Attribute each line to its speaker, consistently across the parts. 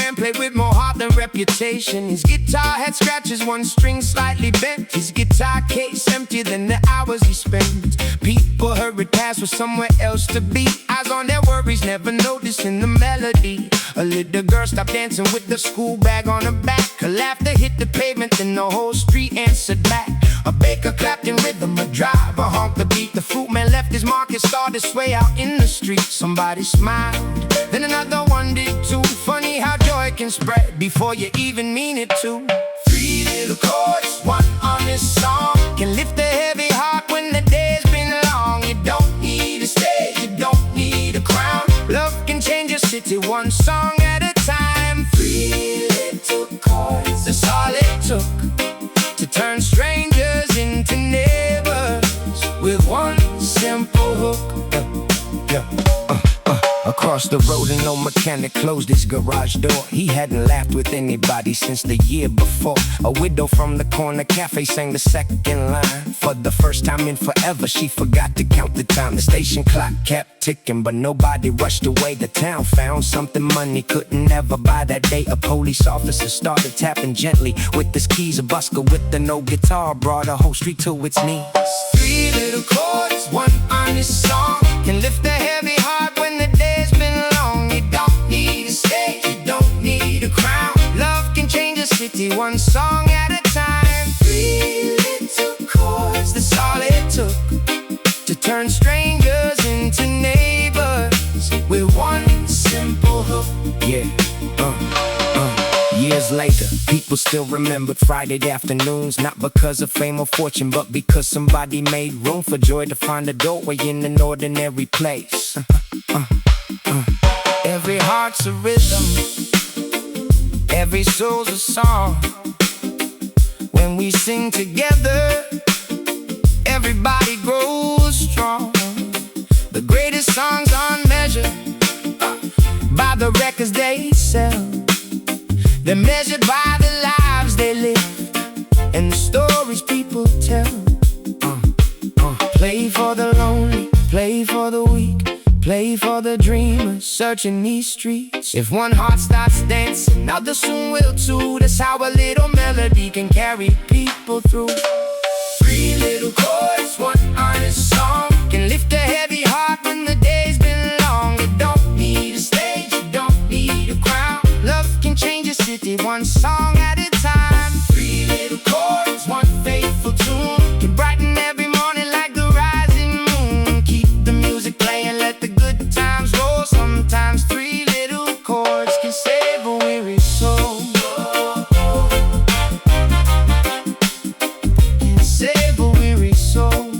Speaker 1: man played with more heart than reputation. His guitar had scratches, one string slightly bent. His guitar case emptier than the hours he spent. People hurried past with somewhere else to be. Eyes on their worries, never noticing the melody. A little girl stopped dancing with the school bag on her back. Her laughter hit the pavement, then the whole street answered back. A baker clapped in rhythm, a driver honked the beat. The fruit man left his mark and started sway out in the street. Somebody smiled, then another one did too. Funny how joy can spread before you even mean it to. Three little chords, one honest song, can lift a heavy heart when the day's been long. You don't need a stage, you don't need a crown. Love can change your city one song at a time. Three little chords, that's all it took to turn strangers into neighbors with one simple hook. Across the road, an old mechanic closed his garage door. He hadn't laughed with anybody since the year before. A widow from the corner cafe sang the second line. For the first time in forever, she forgot to count the time. The station clock kept ticking, but nobody rushed away. The town found something money couldn't ever buy that day. A police officer started tapping gently with his keys. A busker with the no guitar brought a whole street to its knees. Three little chords, one honest song, can lift a heavy heart when the day's been long. You don't need a stage, you don't need a crown. Love can change a city one song at a time. Three little chords, that's all it took to turn strangers into neighbors with one simple hook. Yeah, Years later, people still remembered Friday afternoons, not because of fame or fortune, but because somebody made room for joy to find a doorway in an ordinary place. Every heart's a rhythm, every soul's a song. When we sing together, everybody grows strong. The greatest songs aren't measured by the records they sell. They're measured by the lives they live and the stories people tell. Play for the lonely, play for the weak, play for the dreamers searching these streets. If one heart starts dancing, another soon will too. That's how a little melody can carry people through. Three little chords, one honest song, can lift a heavy heart when the day's been long. You don't need a stage, you don't need a crown. Love can change a city one song at a time. Three little chords, one faithful tune, can brighten every morning like the rising moon. Keep the music playing, let the good times roll. Sometimes three little chords can save a weary soul. Can save a weary soul.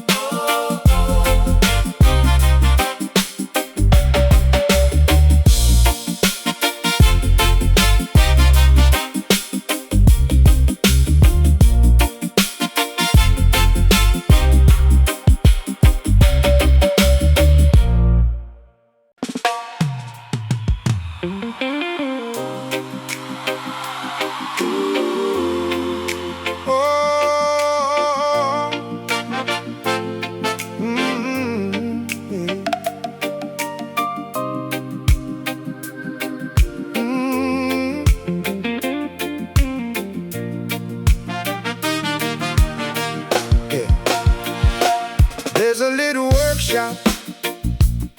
Speaker 1: There's a little workshop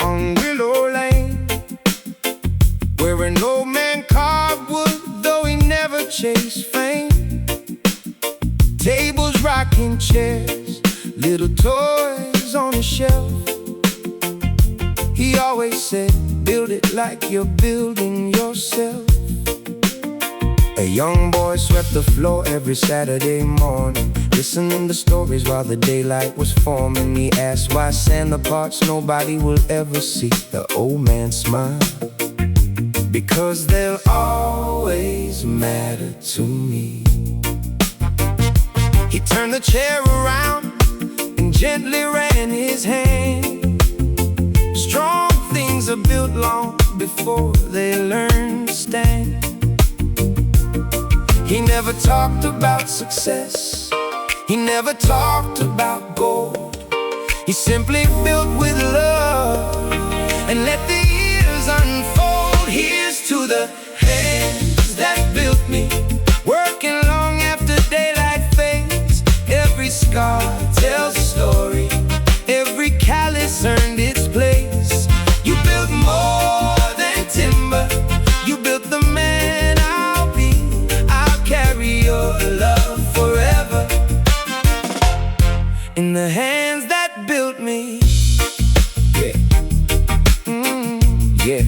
Speaker 1: on Willow Lane where an old man carved wood, though he never chased fame. Tables, rocking chairs, little toys on a shelf. He always said, build it like you're building yourself. A young boy swept the floor every Saturday morning, listening to stories while the daylight was forming. He asked why sand the parts nobody will ever see. The old man smiled, because they'll always matter to me. He turned the chair around and gently ran his hand. Strong things are built long before they learn to stand. He never talked about success, he never talked about gold. He simply built with love and let the years unfold. Here's to the hand in the hands that built me. Yeah. Yeah.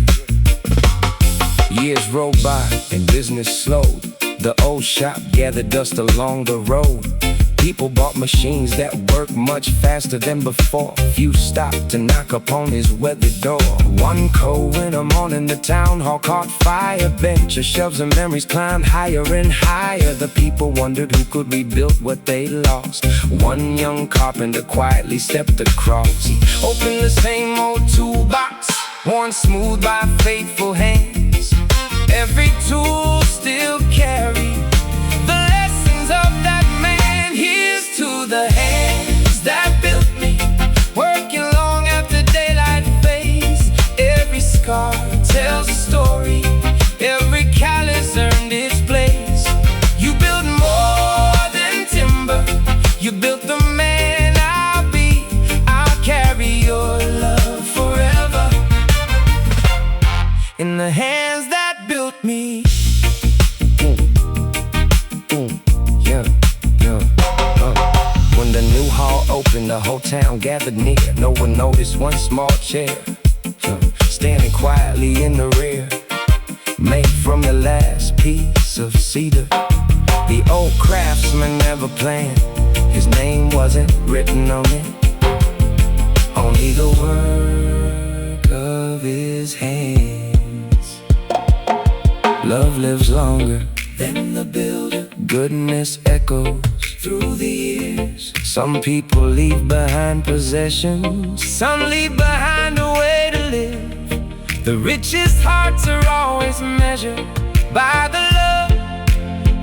Speaker 1: Years rolled by and business slowed. The old shop gathered dust along the road. People bought machines that work much faster than before. Few stopped to knock upon his weathered door. One cold winter morning, the town hall caught fire. Bench of shelves and memories climbed higher and higher. The people wondered who could rebuild what they lost. One young carpenter quietly stepped across. He opened the same old toolbox, worn smooth by faithful hands. Every tool still carried the lessons of that man. Here's to the hands that built me, working long after daylight fades. Every scar tells a story, every callus earned its place. You built more than timber, you built the man I'll be. I'll carry your love forever in the hands that built me. When the new hall opened, the whole town gathered near. No one noticed one small chair standing quietly in the rear, made from the last piece of cedar. The old craftsman never planned, his name wasn't written on it, only the work of his hands. Love lives longer than the builder, goodness echoes through the years. Some people leave behind possessions, some leave behind a way to live. The richest hearts are always measured by the love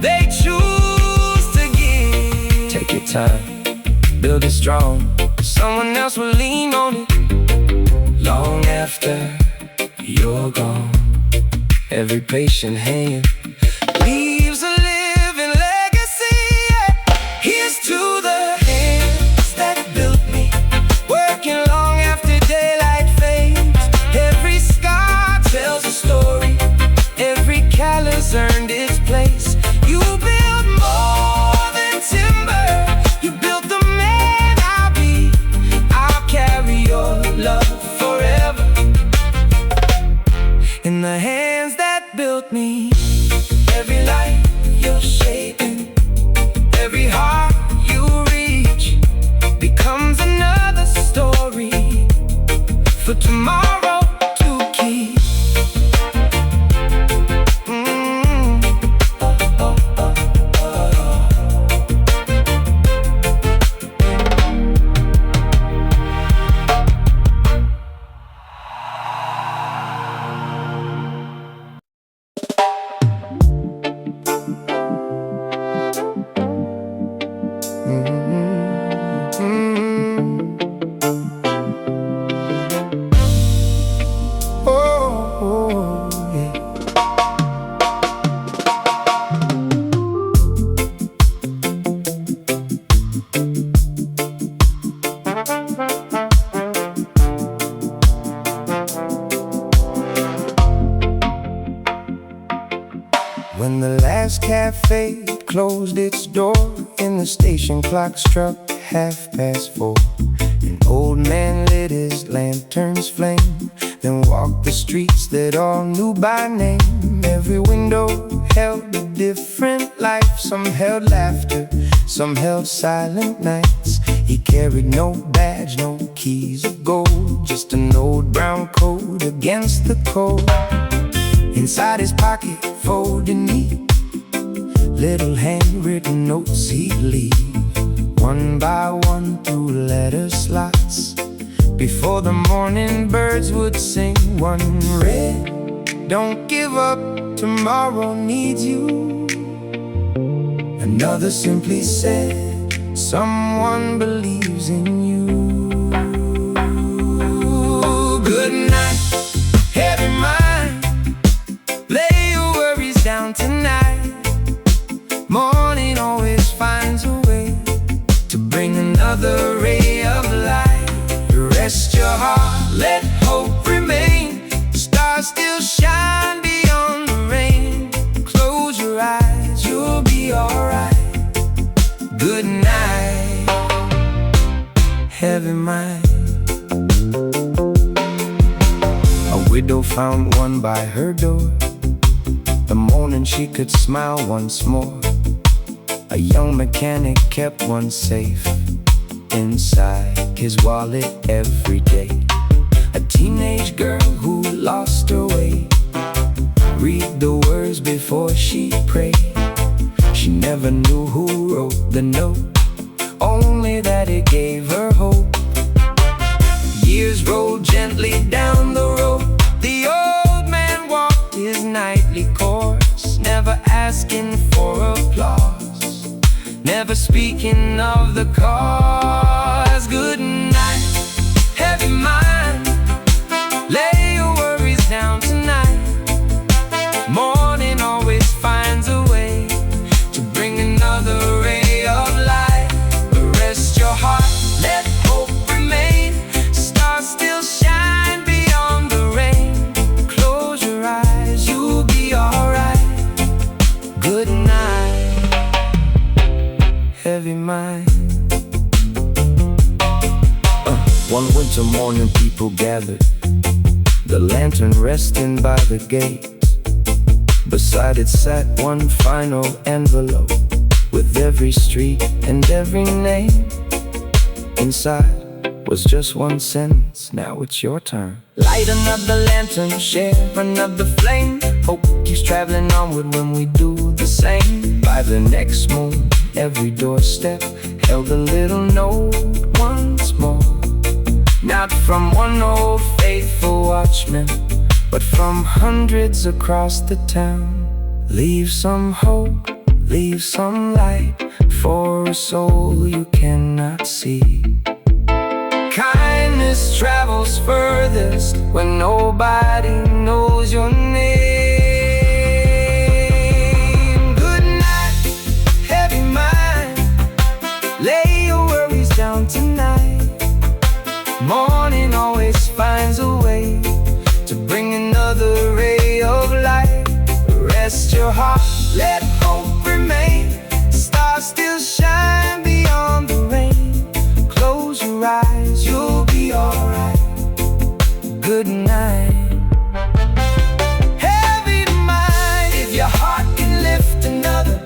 Speaker 1: they choose to give. Take your time, build it strong, someone else will lean on it long after you're gone. Every patient hand leaves a living legacy. Here's to the hands that built me, working long after daylight fades. Every scar tells a story, every callus earned its place. You built more than timber, you built the man I'll be. I'll carry your love forever in the hands that built me. Every life you're shaping, every heart you reach, becomes another story for tomorrow to keep. When the last cafe closed its door and the station clock struck 4:30, an old man lit his lantern's flame, then walked the streets that all knew by name. Every window held a different life. Some held laughter, some held silent nights. He carried no badge, no keys of gold, just an old brown coat against the cold. Inside his pocket, folded neat, little handwritten notes he'd leave, one by one through letter slots. Before the morning birds would sing, one read, "Don't give up, tomorrow needs you." Another simply said, "Someone believes in you." Good night, heavy mind, lay your worries down tonight. Morning always finds a way to bring another ray of light. Rest your heart, let hope remain. The stars still shine beyond the rain. Close your eyes, you'll be alright. Good night. mind. A widow found one by her door. The morning she could smile once more. A young mechanic kept one safe inside his wallet every day. A teenage girl who lost her way. Read the words before she prayed. She never knew who wrote the note, only that it gave her hope. Years rolled gently down the road. The old man walked his nightly course, never asking for applause, never speaking of the cause. Good night, heavy mind, lay your worries down tonight. Morning always finds a way to bring another ray of light. Rest your heart, let hope remain. Stars still shine beyond the rain. Close your eyes, you'll be alright. Good night, heavy mind. One winter morning people gathered, the lantern resting by the gate. Beside it sat one final envelope, with every street and every name. Inside was just one sentence: now it's your turn. Light another lantern, share another flame. Hope keeps traveling onward when we do the same. By the next moon, every doorstep held a little note once more. Not from one old faithful watchman, but from hundreds across the town. Leave some hope, leave some light, for a soul you cannot see. Kindness travels furthest when nobody knows your name. Good night, heavy mind, lay your worries down tonight. Morning always finds a way to bring another ray of light. Rest your heart, let hope remain. Stars still shine beyond the rain. Close your eyes, you'll be alright. Good night, heavy mind. If your heart can lift another,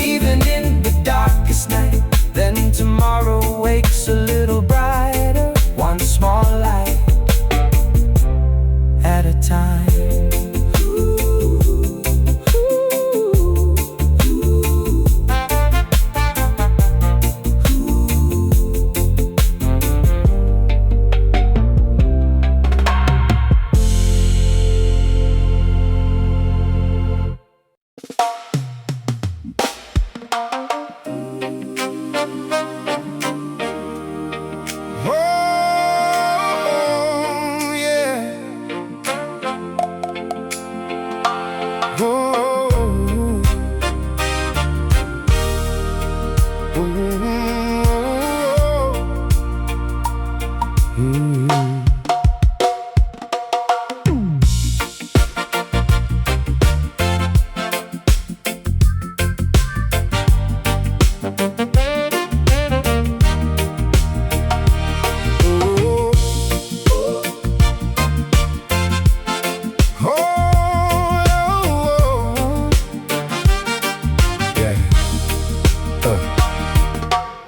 Speaker 1: even in the darkest night, then tomorrow wakes a little brighter. One small light at a time.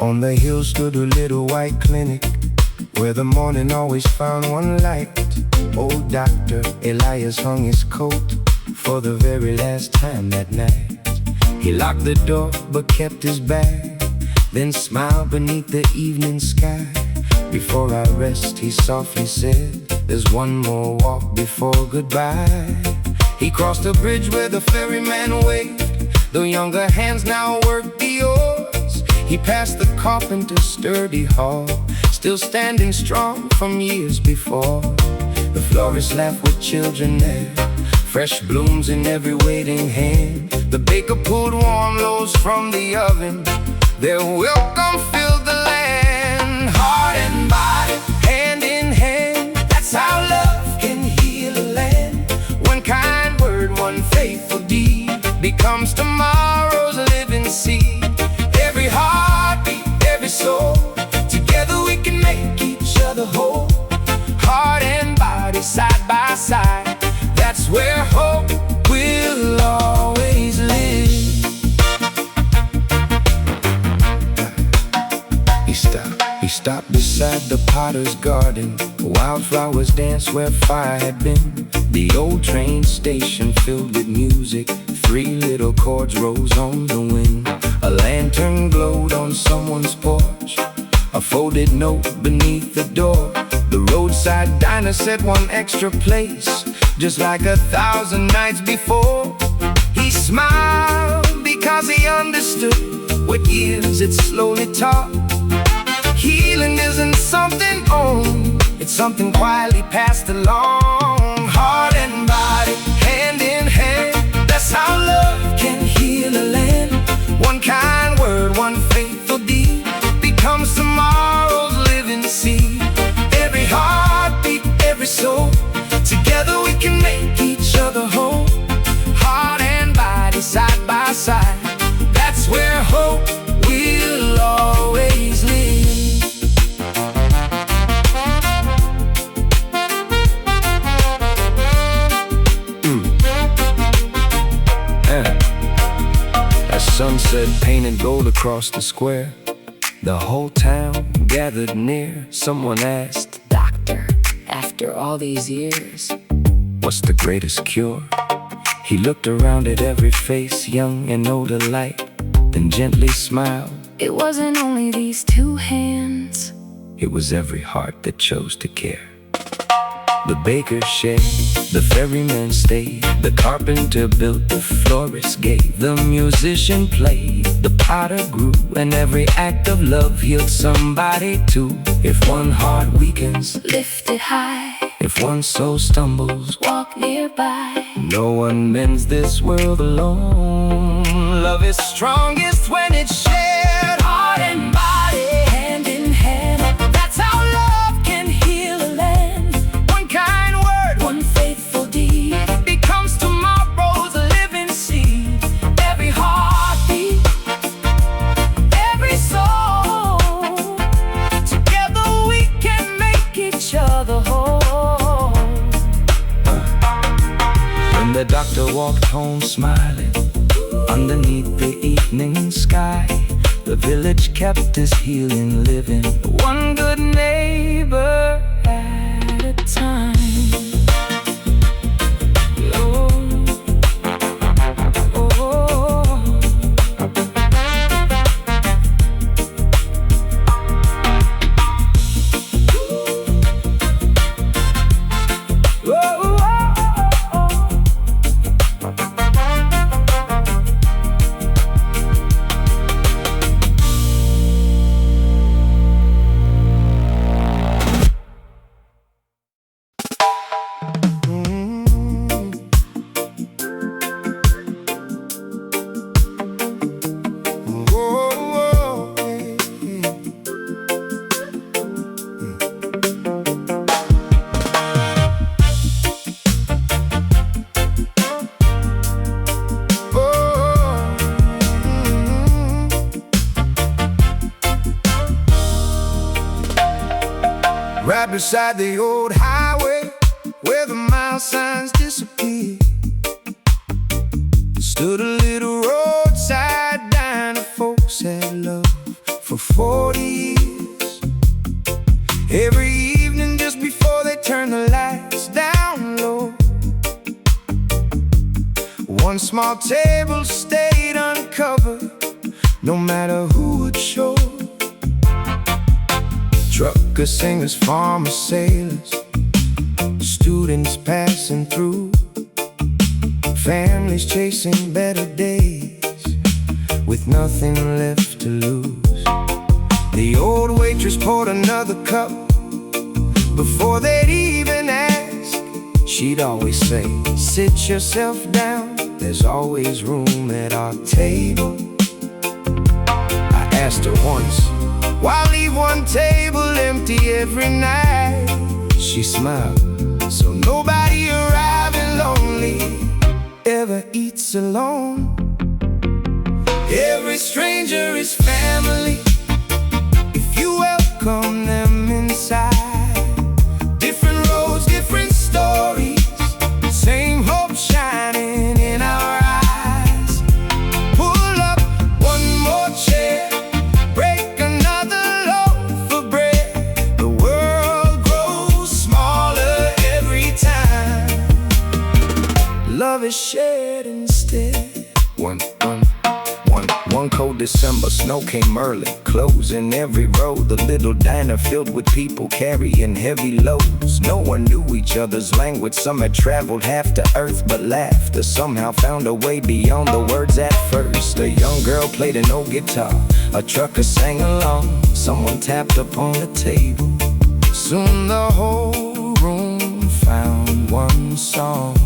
Speaker 1: On the hill stood a little white clinic, where the morning always found one light. Old Dr. Elias hung his coat for the very last time that night. He locked the door but kept his bag, then smiled beneath the evening sky. Before I rest, he softly said, there's one more walk before goodbye. He crossed the bridge where the ferryman waved. The younger hands now work the oars. He passed the carpenter's sturdy hall, still standing strong from years before. The florist laughed with children there, fresh blooms in every waiting hand. The baker pulled warm loaves from the oven, their welcome filled the land. Heart and body, hand in hand, that's how love can heal a land. One kind word, one faithful deed becomes tomorrow's living seed. Every heartbeat, every soul, together we can stopped beside the potter's garden. Wildflowers danced where fire had been. The old train station filled with music. 3 little chords rose on the wind. A lantern glowed on someone's porch. A folded note beneath the door. The roadside diner said 1 extra place, just like 1,000 nights before. He smiled because he understood what years it slowly taught. Healing isn't something owned, it's something quietly passed along. Heart and body, hand in hand, that's how love can heal a land. 1 kind word, 1 faithful deed becomes tomorrow's living seed. Every heartbeat, every soul, together we can make each other whole. Heart and body side by side, that's where hope will always live. As sunset painted gold across the square, the whole town gathered near. Someone asked,
Speaker 2: Doctor, after all these years,
Speaker 1: what's the greatest cure? He looked around at every face, young and old alike, then gently smiled.
Speaker 2: it wasn't only these 2 hands.
Speaker 1: It was every heart that chose to care. The baker shaved, the ferryman stayed, the carpenter built, the florist gave, the musician played, the potter grew, and every act of love healed somebody too. If 1 heart weakens,
Speaker 2: Lift it high,
Speaker 1: if 1 soul stumbles,
Speaker 2: walk nearby.
Speaker 1: no one mends this world alone. Love is strongest when it's shared.
Speaker 2: Heart and body, hand in hand, that's how love can heal a land.
Speaker 1: 1 kind word,
Speaker 2: 1 faithful deed
Speaker 1: becomes tomorrow's living seed.
Speaker 2: every heartbeat, every soul,
Speaker 1: Together we can make
Speaker 2: each other whole.
Speaker 1: When the doctor walked home smiling, underneath the evening sky, the village kept his healing living, 1 good neighbor at a time. Oh, oh, oh. Right beside the old highway, where the mile signs disappear, stood a little roadside diner. Folks had loved for 40 years. Every evening just before they turned the lights down low, 1 small table stayed uncovered, no matter who would show. Truckers, singers, farmers, sailors, students passing through, families chasing better days with nothing left to lose. The old waitress poured another cup before they'd even ask. She'd always say, sit yourself down, there's always room at our table. I asked her once, why leave 1 table empty every night? She smiled, so nobody arriving lonely ever eats alone. Every stranger is family if you welcome them inside. Different roads, different stories, same hope shining in our eyes. Pull up 1 more chair, break another loaf of bread.
Speaker 2: instead.
Speaker 1: One cold December, snow came early, closing every road. The little diner filled with people carrying heavy loads. No one knew each other's language. Some had traveled half to earth, but laughter somehow found a way beyond the words at first. A young girl played an old guitar, a trucker sang along. Someone tapped upon the table. Soon the whole room found one song.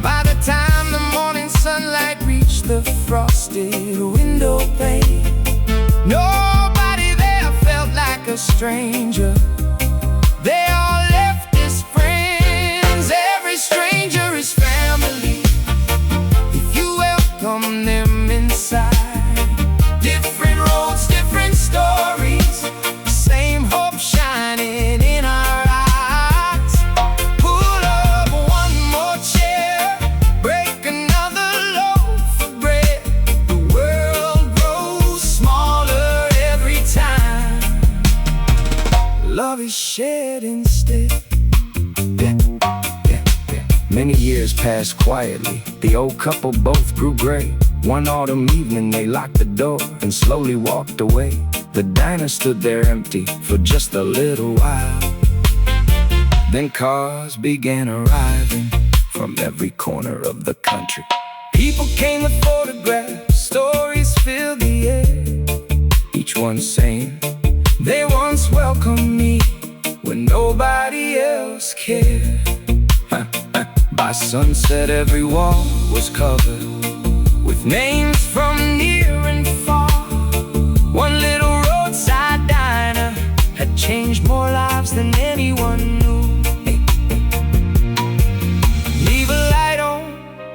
Speaker 1: By the time the morning sunlight reached the frosted window pane, nobody there felt like a stranger. They all left as friends. Every stranger is family if you welcome them inside. Different roads, different stories, same hope shining in our eyes. Pull up one more chair, break another loaf of bread. The world grows smaller every time. Love is shared instead. Many years passed quietly. The old couple both grew gray. One autumn evening they locked the door and slowly walked away. The diner stood there empty for just a little while. Then cars began arriving from every corner of the country. People came with photographs, stories filled the air. Each one saying, they once welcomed me when nobody else cared. By sunset every wall was covered with names from near and far. One little roadside diner had changed more lives than anyone knew. Leave a light on,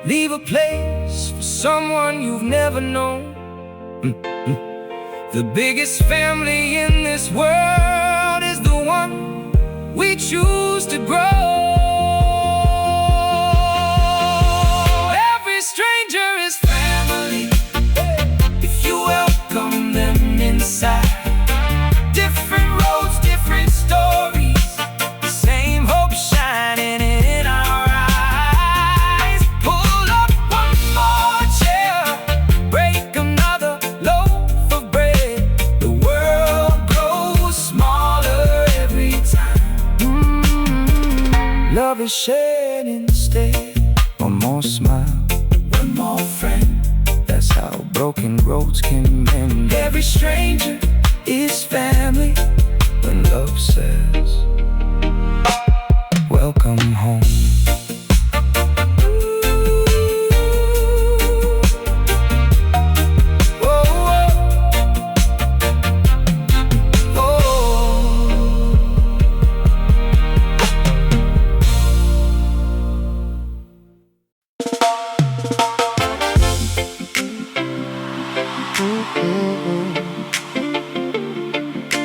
Speaker 1: leave a place for someone you've never known. The biggest family in this world is the one we choose to grow. Every stranger is family if you welcome them inside. Different roads, different stories, same hope shining in our eyes. Pull up one more chair, break another loaf of bread. The world grows smaller every time. Love is shared instead. One more smile, one more friend. That's how broken roads can mend. Every stranger is family when love says, welcome home.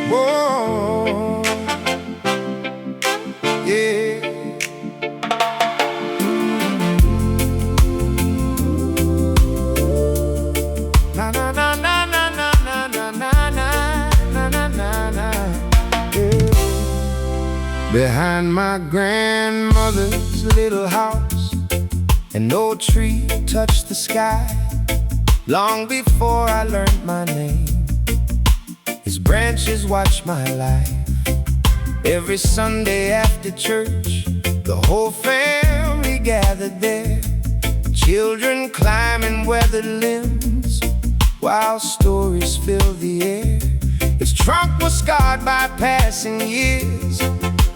Speaker 3: Whoa, yeah. Na na na na na na na na na na na na na. Yeah. Behind my grandmother's little house, an old tree touched the sky. Long before I learned my name, his branches watch my life. Every Sunday after church, the whole family gathered there. Children climbing weathered limbs while stories filled the air. Its trunk was scarred by passing years,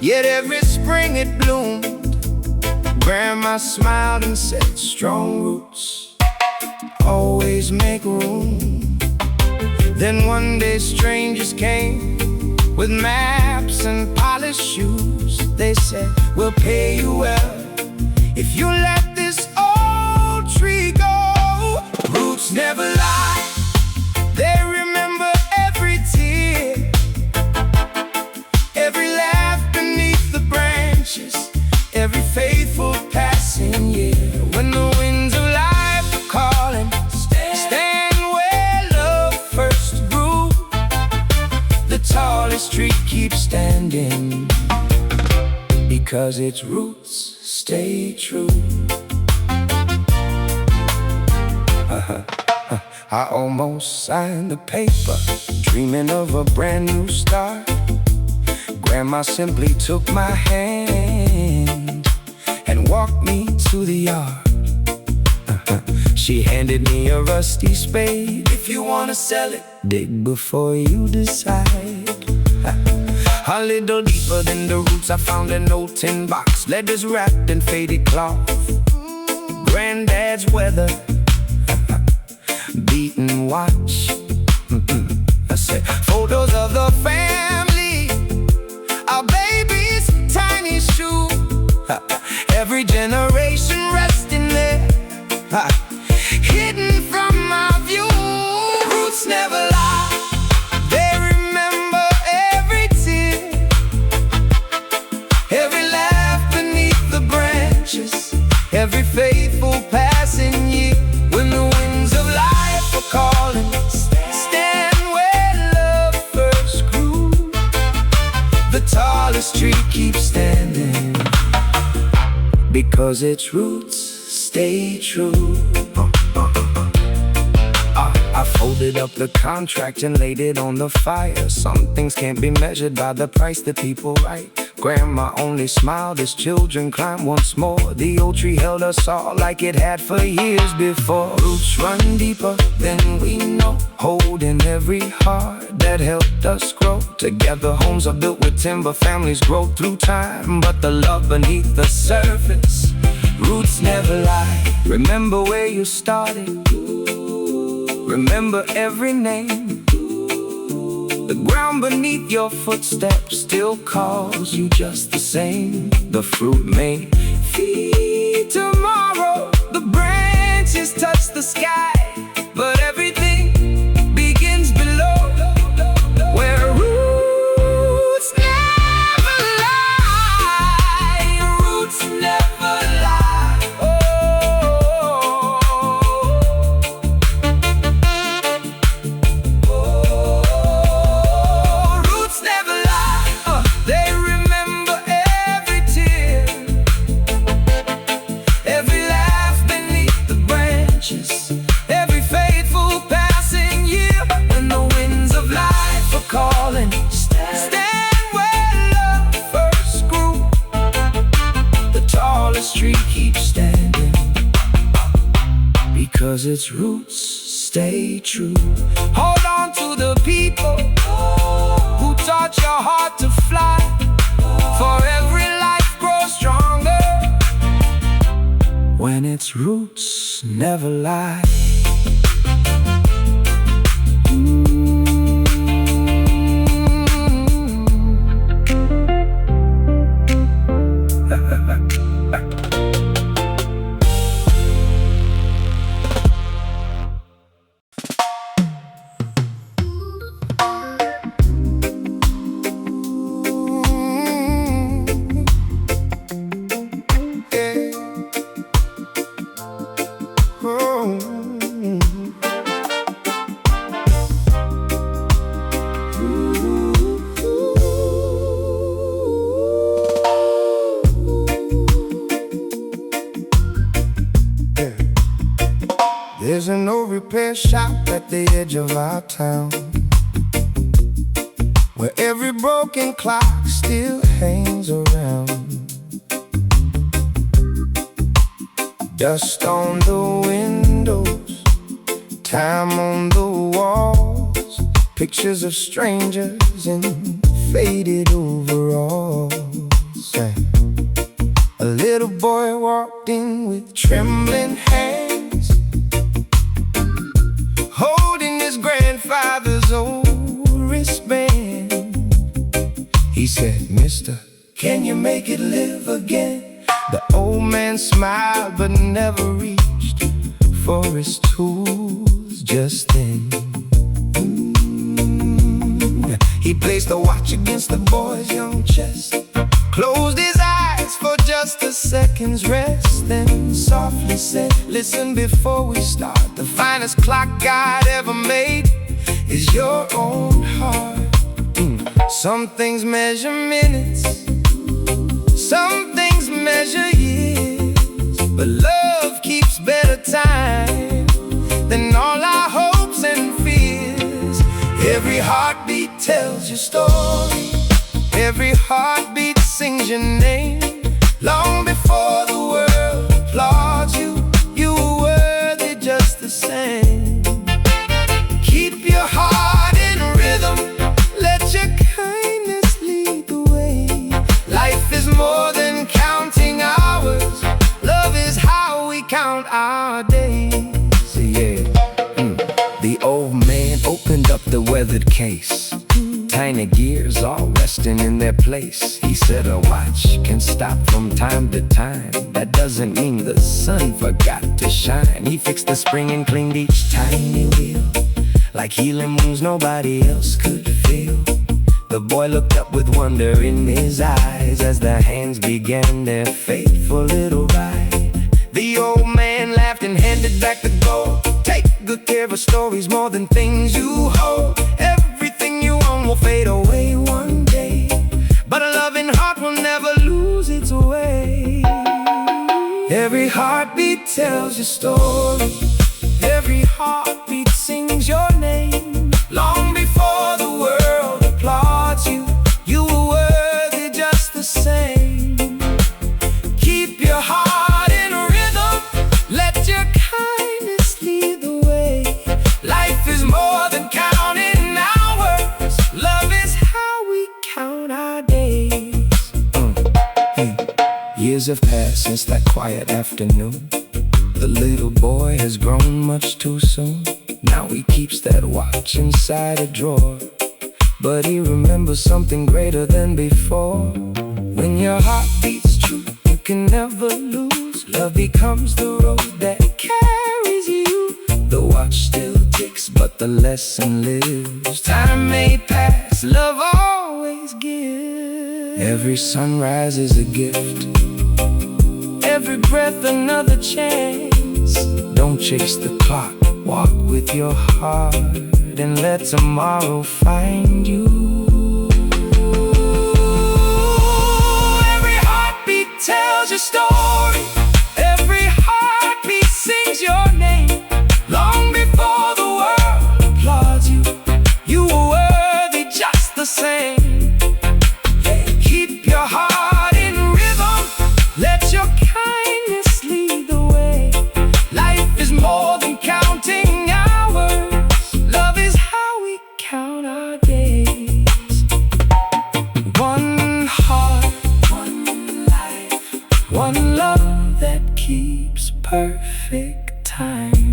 Speaker 3: yet every spring it bloomed. Grandma smiled and said, strong roots always make room. Then one day strangers came with maps and polished shoes. They said, we'll pay you well if you let this old tree go. Roots never lie, they remember every tear, every laugh beneath the branches, every faithful passing year. When the winds of life are calling, stand where love first grew. The tallest tree keeps standing because its roots stay true. I almost signed the paper, dreaming of a brand new start. Grandma simply took my hand and walked me to the yard. She handed me a rusty spade. If you wanna sell it, dig before you decide. A little deeper than the roots, I found an old tin box, letters wrapped in faded cloth. Granddad's weather beaten watch. I said, photos of the family, our baby's tiny shoe. Every generation resting there, hidden from my view. Roots never lie, they remember every tear, every laugh beneath the branches, every faithful passing year. When the winds of life are calling, stand where love first grew. The tallest tree keeps standing because its roots stay true. I folded up the contract and laid it on the fire. Some things can't be measured by the price that people write. Grandma only smiled as children climbed once more. The old tree held us all like it had for years before. Roots run deeper than we know, holding every heart that helped us grow. Together homes are built with timber, families grow through time. But the love beneath the surface, roots never lie. Remember where you started, remember every name. The ground beneath your footsteps still calls you just the same. The fruit may feed tomorrow, the branches touch the sky, but everything begins below, where roots never lie. Roots never lie. Roots never lie. They remember every tear, every laugh beneath the branches, every faithful passing year. When the winds of life are calling, stand where love first grew. The tallest tree keeps standing because its roots stay true. Hold on to the people who taught your heart to fly, for every life grows stronger when its roots never lie. There's an old repair shop at the edge of our town, where every broken clock still hangs around. Dust on the windows, time on the walls, pictures of strangers in faded overalls. A little boy walked in with trembling hands, holding his grandfather's old wristband. He said, "Mister, can you make it live again?" The old man smiled but never reached for his tools just then. He placed the watch against the boy's young chest, closed his eyes for just a second's rest, then softly said, "Listen before we start. The finest clock God ever made is your own heart. Some things measure minutes, some things measure years, but love keeps better time than all our hope
Speaker 1: Every heartbeat sings your name. Long before the world applauds you, you were worthy just the same. Keep your heart in rhythm, let your kindness lead the way. Life is more than counting hours, love is how we count our days. Yeah. The old man opened up the weathered case. Tiny gears all resting in their place. He said a watch can stop from time to time. That doesn't mean the sun forgot to shine. He fixed the spring and cleaned each tiny wheel, like healing wounds nobody else could feel. The boy looked up with wonder in his eyes as the hands began their fateful little ride. The old man laughed and handed back the gold. Take good care of stories more than things you hold. Everything you own will fade away one day, but a loving heart will never lose its way. Every heartbeat tells your story, every heartbeat sings your name. Long before the world applauds you, you were worthy just the same. Keep your heart in rhythm, let your kindness lead the way. Life is more than counting hours, love is how we count our days. Years have passed since that quiet afternoon. The little boy has grown much too soon. Now he keeps that watch inside a drawer, but he remembers something greater than before. When your heart beats true, you can never lose. Love becomes the road that carries you. The watch still ticks, but the lesson lives. Time may pass, love always gives. Every sunrise is a gift, every breath another chance. Don't chase the clock, walk with your heart, and let tomorrow find you. Every heartbeat tells your story, every heartbeat sings your name. Long before the world applauds you, you were worthy just the same. Keep your heart in rhythm, let your kindness lead the way. Life is more than counting hours, love is how we count our days. One heart, one life, one love that keeps perfect time.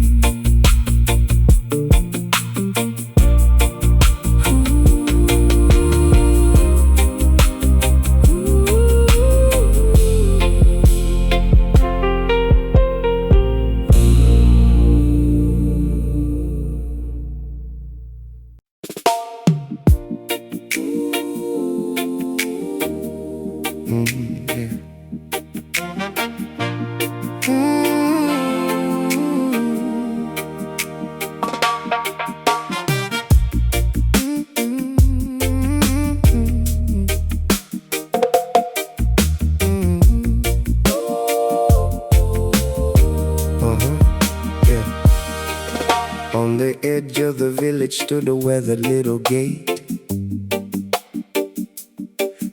Speaker 1: On the edge of the village stood a weathered little gate,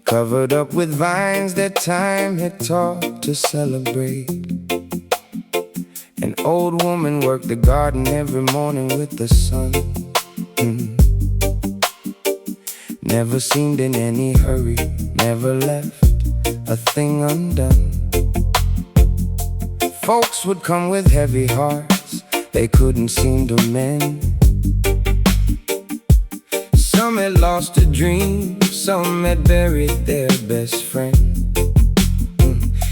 Speaker 1: covered up with vines that time had taught to celebrate. An old woman worked the garden every morning with the sun. Never seemed in any hurry, never left a thing undone. Folks would come with heavy hearts they couldn't seem to mend. Some had lost a dream, some had buried their best friend.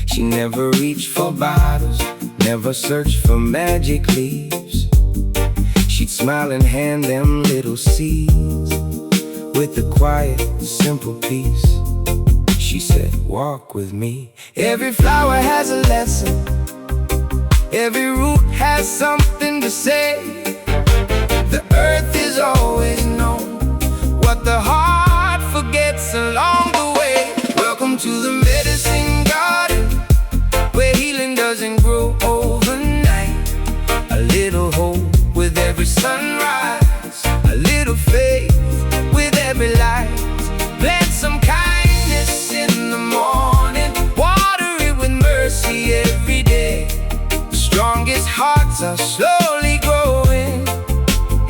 Speaker 1: She never reached for bottles, never searched for magic leaves. She'd smile and hand them little seeds with a quiet, simple peace. She said, walk with me. Every flower has a lesson, every root has something to say. The earth is always known what the heart forgets along the way. Welcome to the medicine garden, where healing doesn't grow overnight. A little hope with every sunrise, a little faith with every light. Plant some kindness hearts are slowly growing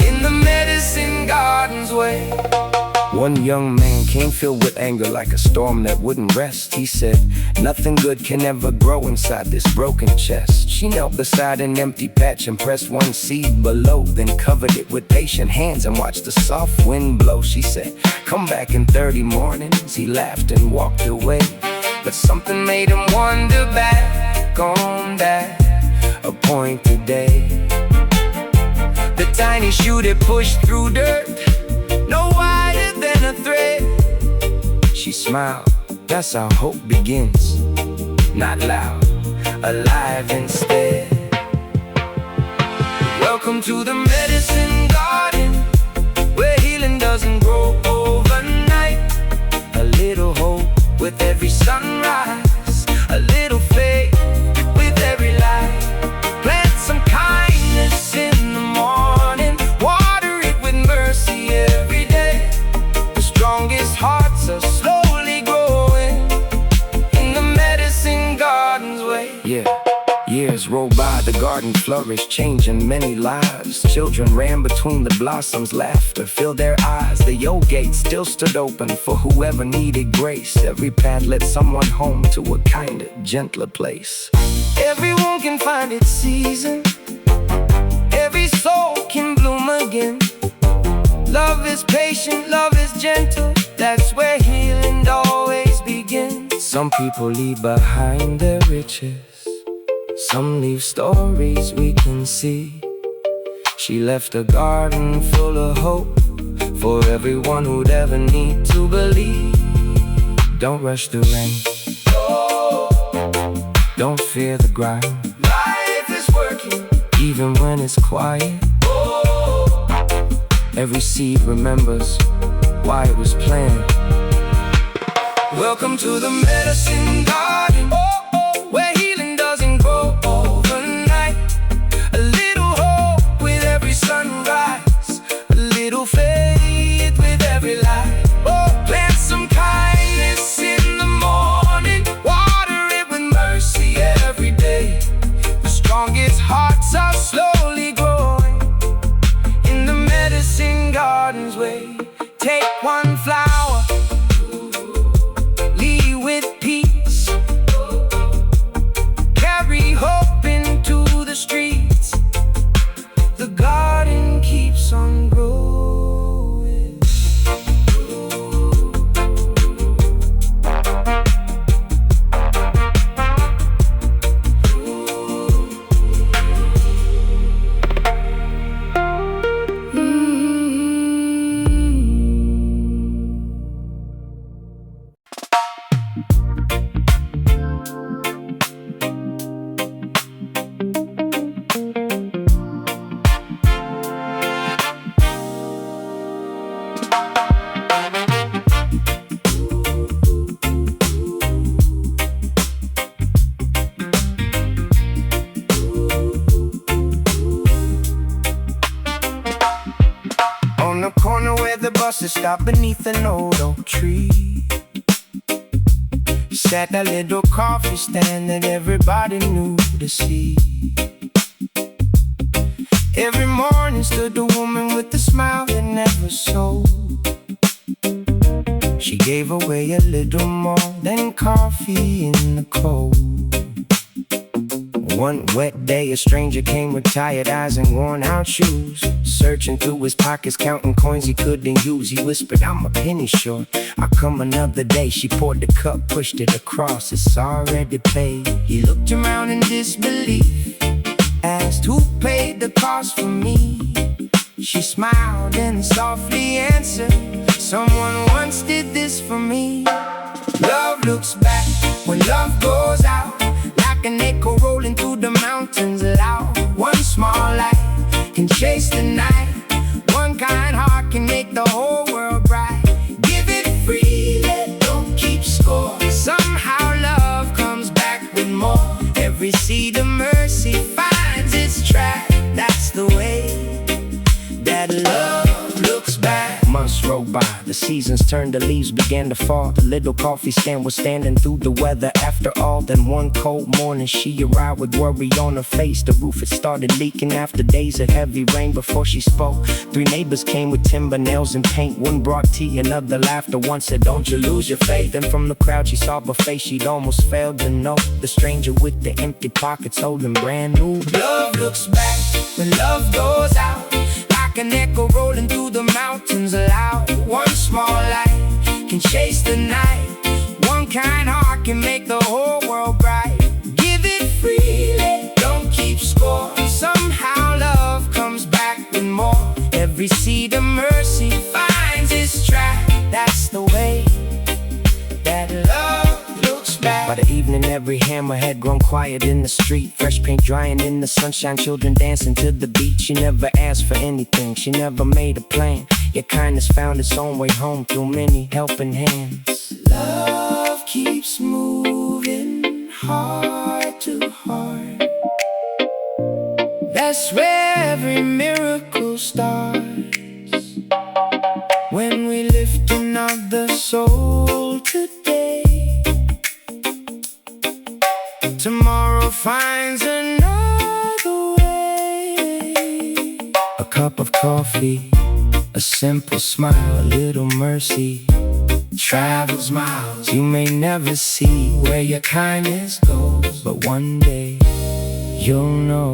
Speaker 1: in the medicine garden's way. One young man came filled with anger like a storm that wouldn't rest. He said, nothing good can ever grow inside this broken chest. She knelt beside an empty patch and pressed one seed below, then covered it with patient hands and watched the soft wind blow. She said, come back in 30 mornings. He laughed and walked away, but something made him wander back on that appointed day. The tiny shoe that pushed through dirt, no wider than a thread. She smiled, that's how hope begins. Not loud, alive instead. Welcome to the medicine garden, where healing doesn't grow overnight. A little hope with every sunrise, a little faith with every light. Plant some kindness in the morning, water it with mercy every day. The strongest hearts are slowly growing in the medicine garden's way. Yeah. Years rolled by, the garden flourished, changing many lives. Children ran between the blossoms, laughter filled their eyes. The old gate still stood open for whoever needed grace. Every path led someone home to a kinder, gentler place. Everyone can find its season, every soul can bloom again. Love is patient, love is gentle, that's where healing always begins. Some people leave behind their riches, some leave stories we can see. She left a garden full of hope for everyone who'd ever need to believe. Don't rush the rain, don't fear the grind. Life is working, even when it's quiet. Every seed remembers why it was planted. Welcome to the medicine garden, where healing doesn't grow overnight. A little hope with every sunrise, a little faith with every light. Plant some kindness in the morning, water it with mercy every day. The strongest hearts are slowly growing in the medicine garden's way. Take one flower, lead with peace, carry hope into the streets. The garden keeps on growing. On the corner where the buses stop beneath an old oak tree, sat that little coffee stand that everybody knew to see. Every morning stood the woman with the smile that never sold. She gave away a little more than coffee in the cold. One wet day, a stranger came with tired eyes and worn out shoes, searching through his pockets, counting coins he couldn't use. He whispered, I'm a penny short, I'll come another day. She poured the cup, pushed it across, it's already paid. He looked around in disbelief, asked who paid the cost for me. She smiled and softly answered, someone once did this for me. Love looks back when love goes out, like an echo rolling through the mountains loud. One small light can chase the night, one kind heart can make the whole world bright. Give it freely, don't keep score, somehow love comes back with more. Every seed of mercy finds its track, that's the way that love looks back. Months roll by, The seasons turned, the leaves began to fall. The little coffee stand was standing through the weather. After all, then one cold morning she arrived with worry on her face. The roof had started leaking after days of heavy rain. Before she spoke, 3 neighbors came with timber, nails, and paint. One brought tea, another laughed. One said, "Don't you lose your faith." And from the crowd she saw her face, she'd almost failed to know the stranger with the empty pockets holding brand new.
Speaker 2: Love looks back when love goes out, like an echo rolling through the mountains loud. One small light can chase the night. One kind heart can make the whole world bright. Give it freely, don't keep score. Somehow love comes back with more. Every seed of mercy finds its track. That's the way that love looks back.
Speaker 1: By the evening, every hammer had grown quiet in the street. Fresh paint drying in the sunshine, children dancing to the beat. She never asked for anything, she never made a plan. Yet kindness found its own way home through many helping hands.
Speaker 2: Love keeps moving heart to heart. That's where every miracle starts. When we lift another soul today, tomorrow finds another way.
Speaker 1: A cup of coffee, a simple smile, a little mercy travels miles. You may never see where your kindness goes, but one day you'll know.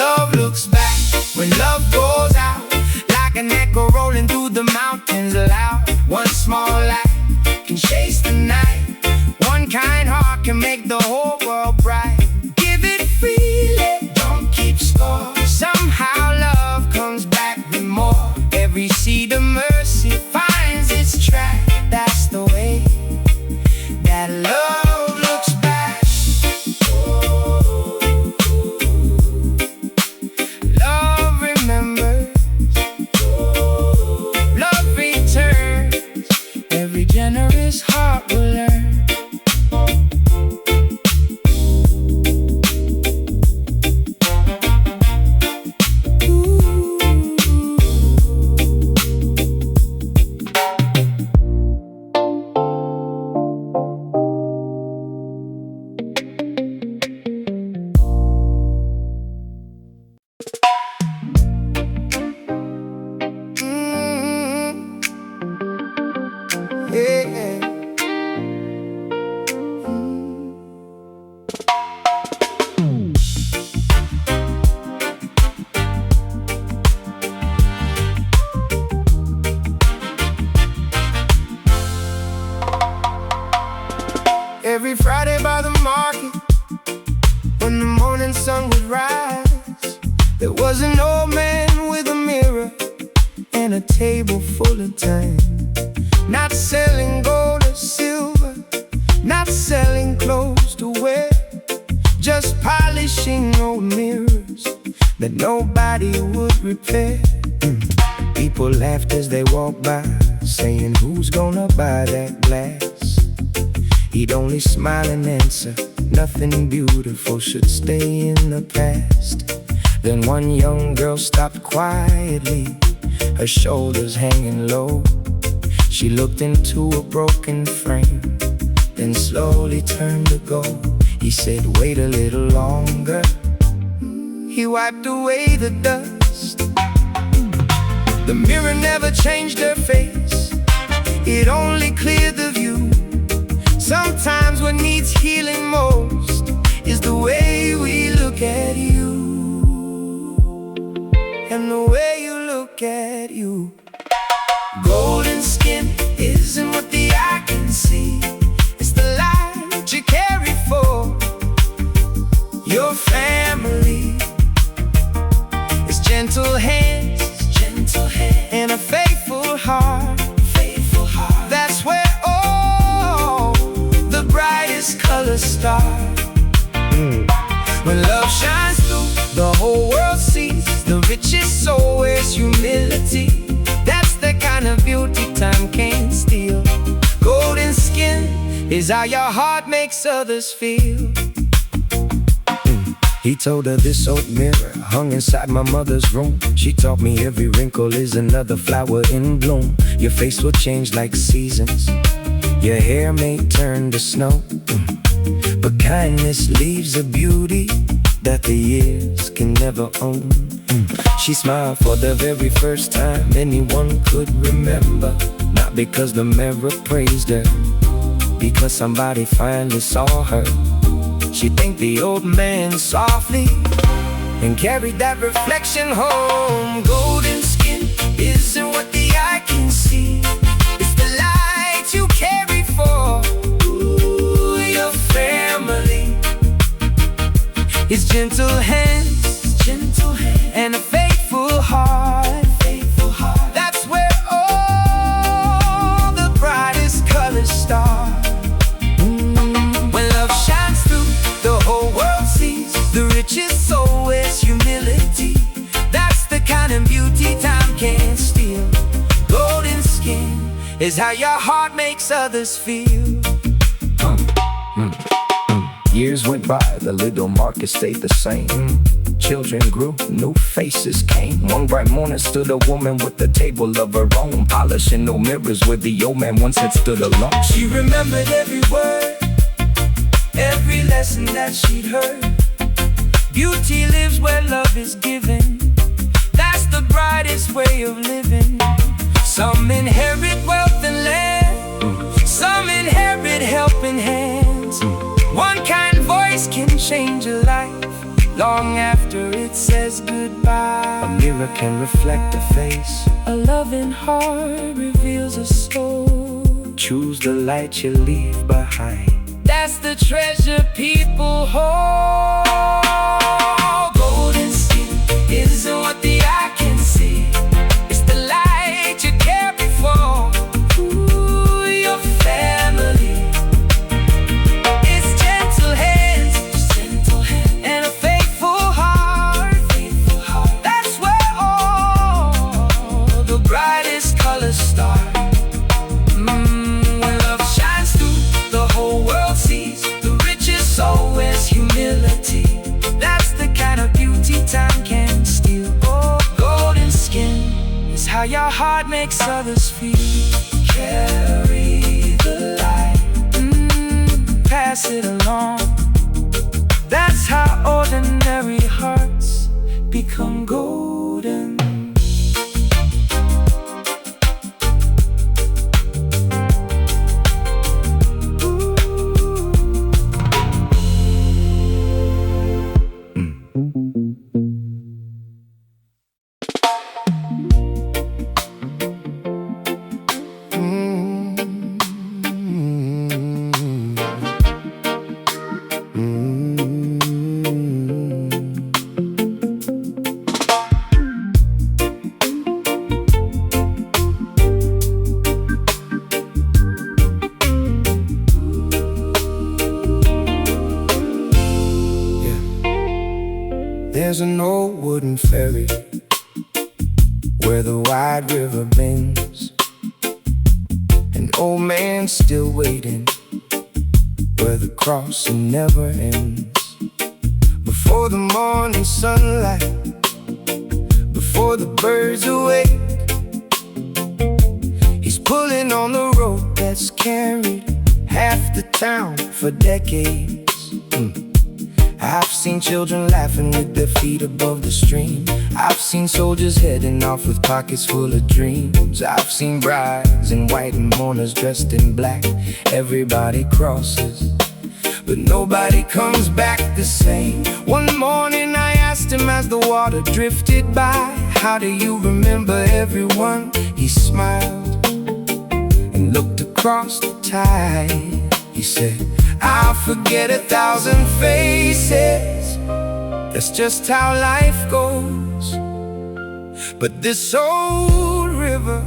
Speaker 2: Love looks back when love goes out, like an echo rolling through the mountains loud. One small light can chase the night. One kind heart can make the whole world bright. Give it freely, don't keep score. Somehow love comes back with more. Every seed of mercy finds its track. That's the way that love looks back. Love remembers, love returns. Every generous heart will learn. Every Friday by the market, when the morning sun would rise, there was an old man with a mirror and a table full of time. Not selling gold or silver, not selling clothes to wear, just polishing old mirrors that nobody would repair. People laughed as they walked by, saying, "Who's gonna buy that glass?" He'd only smile and answer, "Nothing beautiful should stay in the past." Then one young girl stopped quietly, her shoulders hanging low. She looked into a broken frame, then slowly turned to go. He said, "Wait a little longer." He wiped away the dust. The mirror never changed her face, it only cleared the view. Sometimes what needs healing most is the way we look at you, and the way you look at you. Golden skin isn't what the eye can see, it's the light you carry for your family. It's gentle hands, and a faithful heart. That's where all the brightest colors start. When love shines through, the whole world sees the richest soul wears humility. That's the kind of beauty time can't steal. Golden skin is how your heart makes others feel. He told her this old mirror hung inside my mother's room. She taught me every wrinkle is another flower in bloom. Your face will change like seasons, your hair may turn to snow, but kindness leaves a beauty that the years can never own. She smiled for the very first time anyone could remember. Not because the mirror praised her, because somebody finally saw her. She thanked the old man softly and carried that reflection home. Golden skin isn't what the eye can see, it's the light you carry for your family. It's gentle hands and a faithful heart. That's where all the brightest colors start. When love shines through, the whole world sees. The richest soul is humility. That's the kind of beauty time can't steal. Golden skin is how your heart makes others feel.
Speaker 4: Years went by, the little market stayed the same. Children grew, new faces came. One bright morning stood a woman with a table of her own, polishing no mirrors where the old man once had stood alone.
Speaker 2: She remembered every word, every lesson that she'd heard. Beauty lives where love is given. That's the brightest way of living. Some inherit wealth and land, some inherit helping hands. One kind voice can change a life long after it says goodbye.
Speaker 4: A mirror can reflect a face,
Speaker 2: a loving heart reveals a soul.
Speaker 4: choose the light you leave behind.
Speaker 2: That's the treasure people hold. Golden skin isn't what the eye can see, it's the light you carry for your family. It's gentle hands and a faithful heart. That's where all the brightest colors start. When love shines through, the whole world sees. The richest soul is humility. That's the kind of beauty time can steal. Oh, golden skin is how your heart makes others feel. Carry the light, pass it along. That's how ordinary hearts become golden. There's an old wooden ferry where the wide river bends. An old man still waiting where the crossing never ends. Before the morning sunlight, before the birds awake, he's pulling on the rope that's carried half the town for decades. I've seen children laughing with their feet above the stream. I've seen soldiers heading off with pockets full of dreams. I've seen brides in white and mourners dressed in black. Everybody crosses, but nobody comes back the same. One morning I asked him as the water drifted by, how do you remember everyone? He smiled and looked across the tide. He said, I'll forget 1,000 faces. That's just how life goes. But this old river,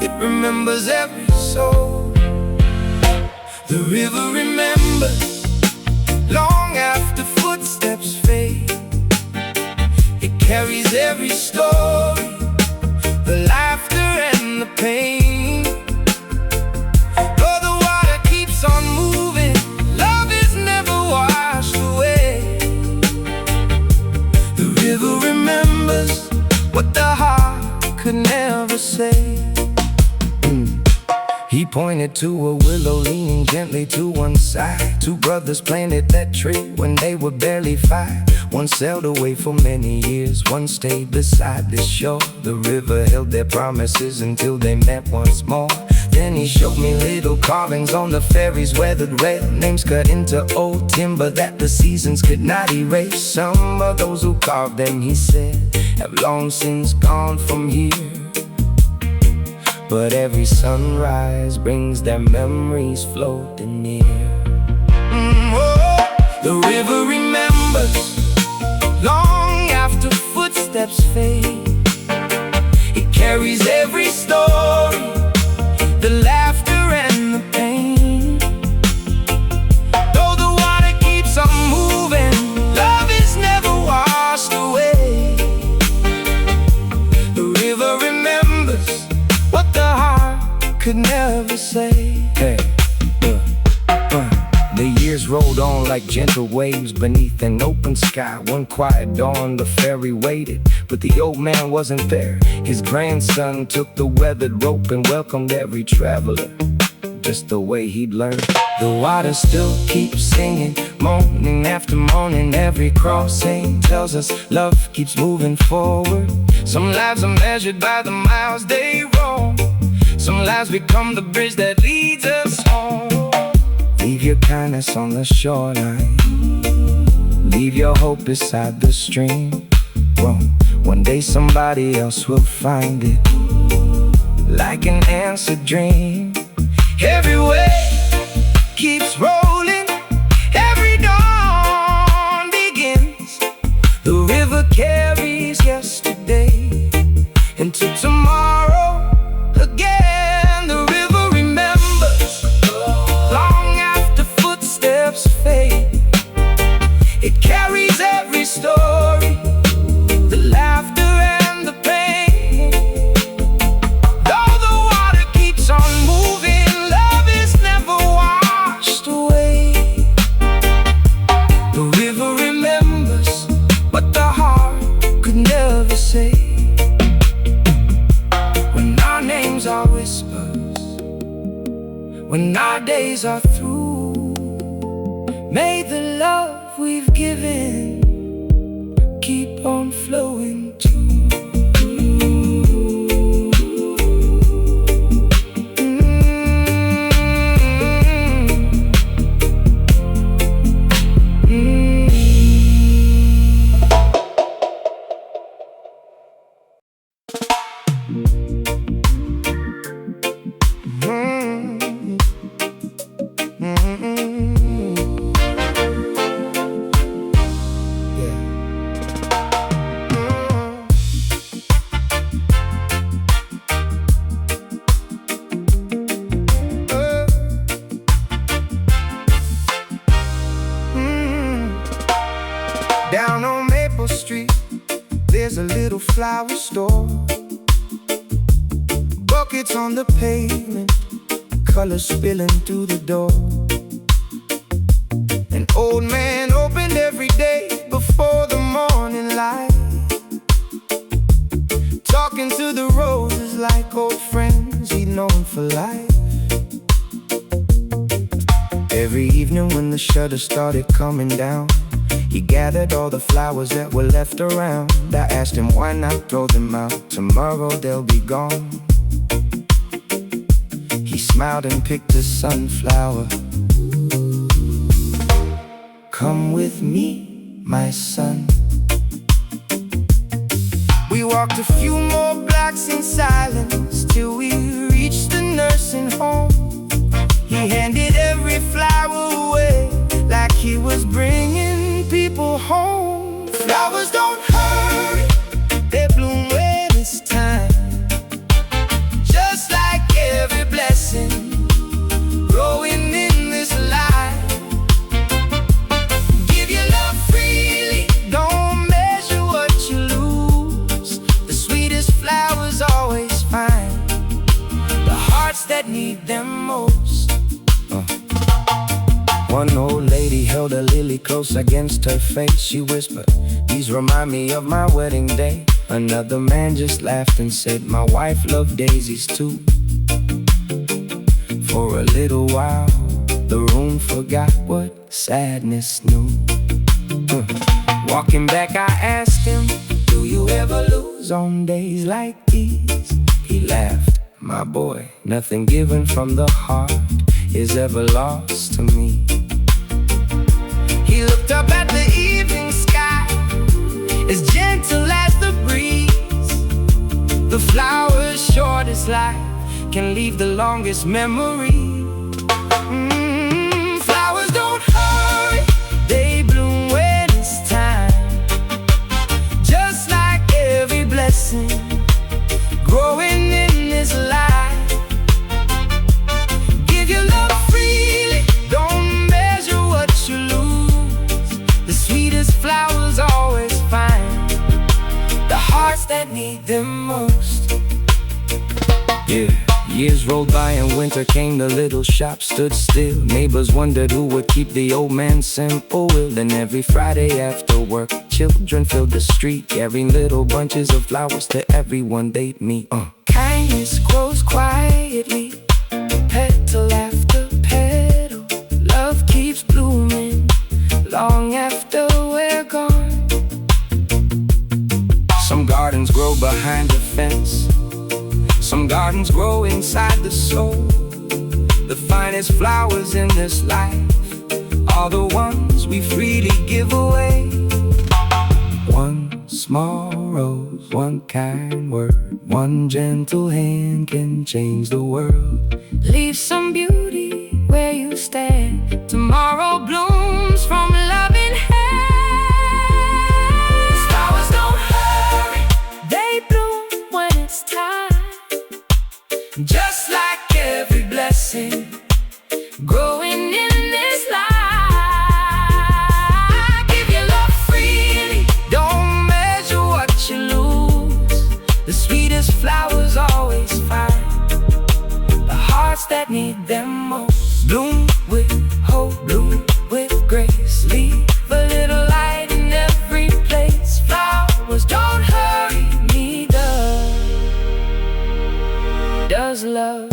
Speaker 2: it remembers every soul. The river remembers long after footsteps fade. It carries every story, the laughter and the pain. Though the water keeps on moving, love is never washed away. river remembers what the heart could never say.
Speaker 1: He pointed to a willow leaning gently to one side. Two brothers planted that tree when they were barely 5. One sailed away for many years, one stayed beside the shore. The river held their promises until they met once more. Then he showed me little carvings on the ferry's weathered rail, names cut into old timber that the seasons could not erase. Some of those who carved them, he said, have long since gone from here, but every sunrise brings their memories floating near.
Speaker 2: The river remembers long after footsteps fade. It carries every story, the laughter and the pain. Though the water keeps on moving, love is never washed away. The river remembers what the heart could never say.
Speaker 1: Hey, the years rolled on like gentle waves beneath an open sky. One quiet dawn, the ferry waited, but the old man wasn't there. His grandson took the weathered rope and welcomed every traveler, just the way he'd learned. The water still keeps singing, morning after morning. Every crossing tells us love keeps moving forward.
Speaker 2: Some lives are measured by the miles they roam. Some lives become the bridge that leads us home.
Speaker 1: Leave your kindness on the shoreline, leave your hope beside the stream. Well, one day somebody else will find it, like an answered dream.
Speaker 2: Every wave keeps rolling, every dawn begins. The river carries yesterday into tomorrow again. The river remembers long after footsteps fade. It carries every story, the laughter and the pain. Though the water keeps on moving, love is never washed away. The river remembers what the heart could never say. When our names are whispers, when our days are through, may the love we've given keep on flowing too. Down on Maple Street, there's a little flower store. Buckets on the pavement, color spilling through the door. An old man opened every day before the morning light, talking to the roses like old friends he'd known for life. Every evening when the shutters started coming down, he gathered all the flowers that were left around. I asked him, why not throw them out? Tomorrow they'll be gone. He smiled and picked a sunflower. Come with me, my son. We walked a few more blocks in silence till we reached the nursing home. He handed every flower away like he was bringing people home. Flowers don't hurry, they bloom when it's time. Just like every blessing growing in this life. Give your love freely, don't measure what you lose. The sweetest flowers always find the hearts that need them most.
Speaker 1: One old lady held a lily close against her face. She whispered,
Speaker 2: These remind me of my wedding day. Another man just laughed and said, my wife loved daisies too. For a little while, the room forgot what sadness knew. Walking back, I asked him, do you ever lose on days like these? He laughed, my boy, nothing given from the heart is ever lost to me. He looked up at the evening sky, as gentle as the breeze. The flower's shortest life can leave the longest memory. Flowers don't hurry, they bloom when it's time. Just like every blessing growing in this life. Give your love freely, don't measure what you lose. The sweetest flowers always find the hearts that need them most. Yeah. Years rolled by and winter came, the little shop stood still. Neighbors wondered who would keep the old man simple. Then every Friday after work, children filled the street, carrying little bunches of flowers to everyone they'd meet. Kindness grows quietly, petal after petal. Love keeps blooming long after we're gone. Some gardens grow behind a fence, some gardens grow inside the soul. The finest flowers in this life are the ones we freely give away. One small rose, one kind word, one gentle hand can change the world. Leave some beauty where you stand. Tomorrow blooms from loving hands. Flowers don't hurry, they bloom when it's time. Just like every blessing growing in this life. Give your love freely, don't measure what you lose. The sweetest flowers always find the hearts that need them most. Bloom with hope, bloom with grace. Leave a little light in every place. Flowers don't hurry, neither does love.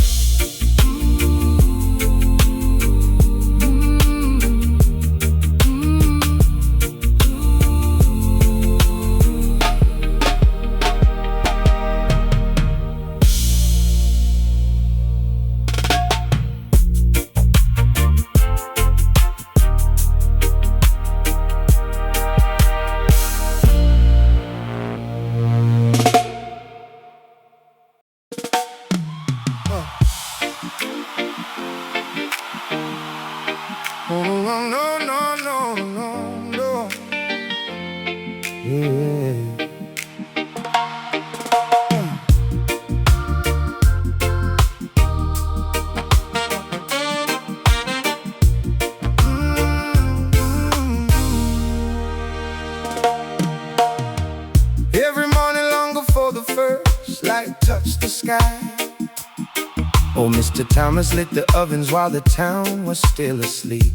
Speaker 3: Every morning long before the first light touched the sky,
Speaker 2: Oh, Mr. Thomas lit the ovens while the town was still asleep.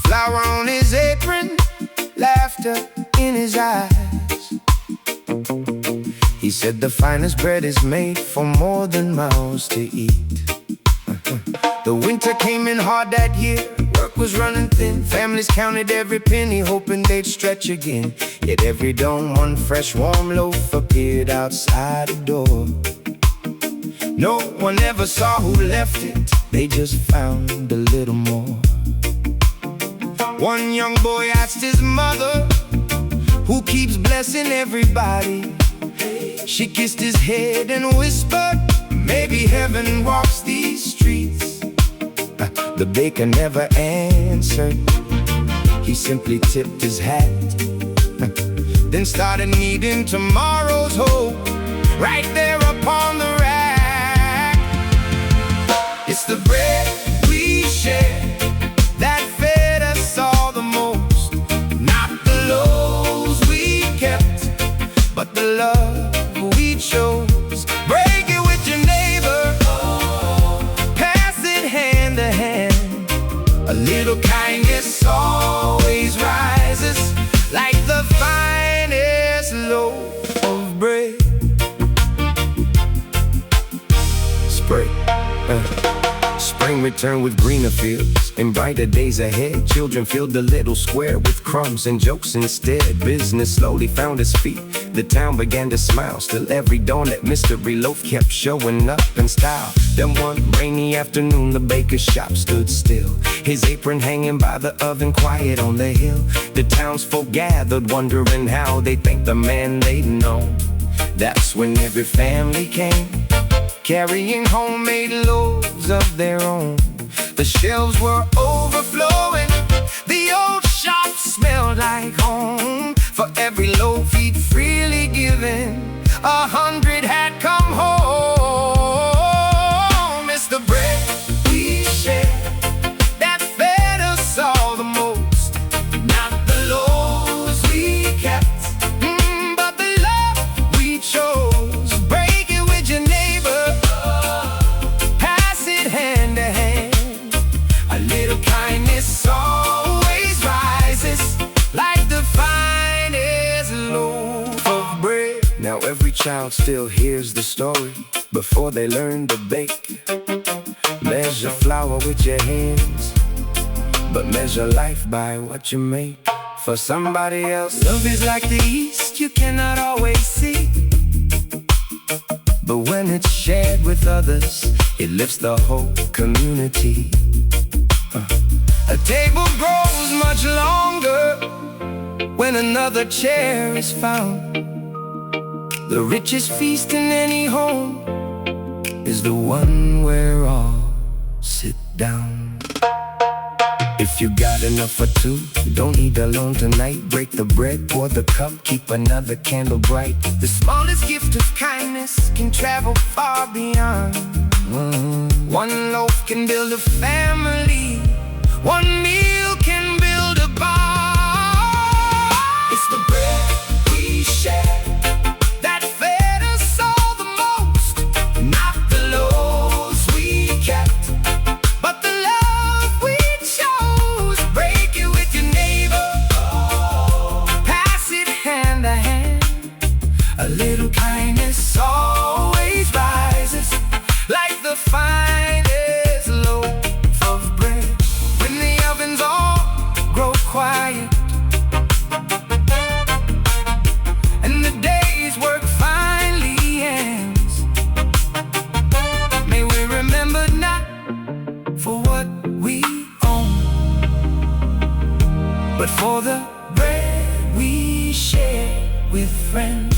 Speaker 3: flower on his apron, laughter in his eyes.
Speaker 2: He said the finest bread is made for more than mouths to eat.
Speaker 3: The winter came in hard that year, work was running thin.
Speaker 2: Families counted every penny, hoping they'd stretch again. Yet every dawn, one fresh warm loaf appeared outside the door. No one ever saw who left it, they just found a little more.
Speaker 3: One young boy asked his mother,
Speaker 2: who keeps blessing everybody? She kissed his head and whispered,
Speaker 3: maybe heaven walks these streets.
Speaker 2: The baker never answered, he simply tipped his hat,
Speaker 3: then started kneading tomorrow's hope right there upon the rack. It's the bread we share that fed us all the most, not the loaves we kept, but the love we chose. Break it with your neighbor, pass it hand to hand. A little kindness always rises
Speaker 4: returned with greener fields and brighter days ahead. Children filled the little square with crumbs and jokes instead. Business slowly found its feet. The town began to smile. Still every dawn that mystery loaf kept showing up in style. Then one rainy afternoon the baker's shop stood still, his apron hanging by the oven, quiet on the hill. The townsfolk gathered, wondering how they thanked the man they'd known. That's when every family came, carrying homemade loaves of their own. The shelves were overflowing, the old shop smelled like home. For every loaf he'd freely given, 100 had come home. It's the bread we share that fed us all the most, not the loaves we kept, but the love we chose. Break it with your neighbor, pass it hand to hand. A little kindness always rises like the finest loaf of bread. Now every child still hears the story before they learn to bake. Measure flour with your hands, but measure life by what you make for somebody else. Love is like the east you cannot always see, but when it's shared with others, it lifts the whole community. A table grows much longer when another chair is found. The richest feast in any home is the one where all sit down. If you got enough for two, don't eat alone tonight. Break the bread, pour the cup, keep another candle bright. The smallest gift of kindness can travel far beyond. One loaf can build a family, one meal can build a bond. It's the bread we share that fed us all the most, not the loaves we kept, but the love we chose. Break it with your neighbor, pass it hand to hand. A little kindness always rises like the finest loaf of bread. When the ovens all grow quiet and the day's work finally ends, may we remember not for what we own, but for the bread we share with friends.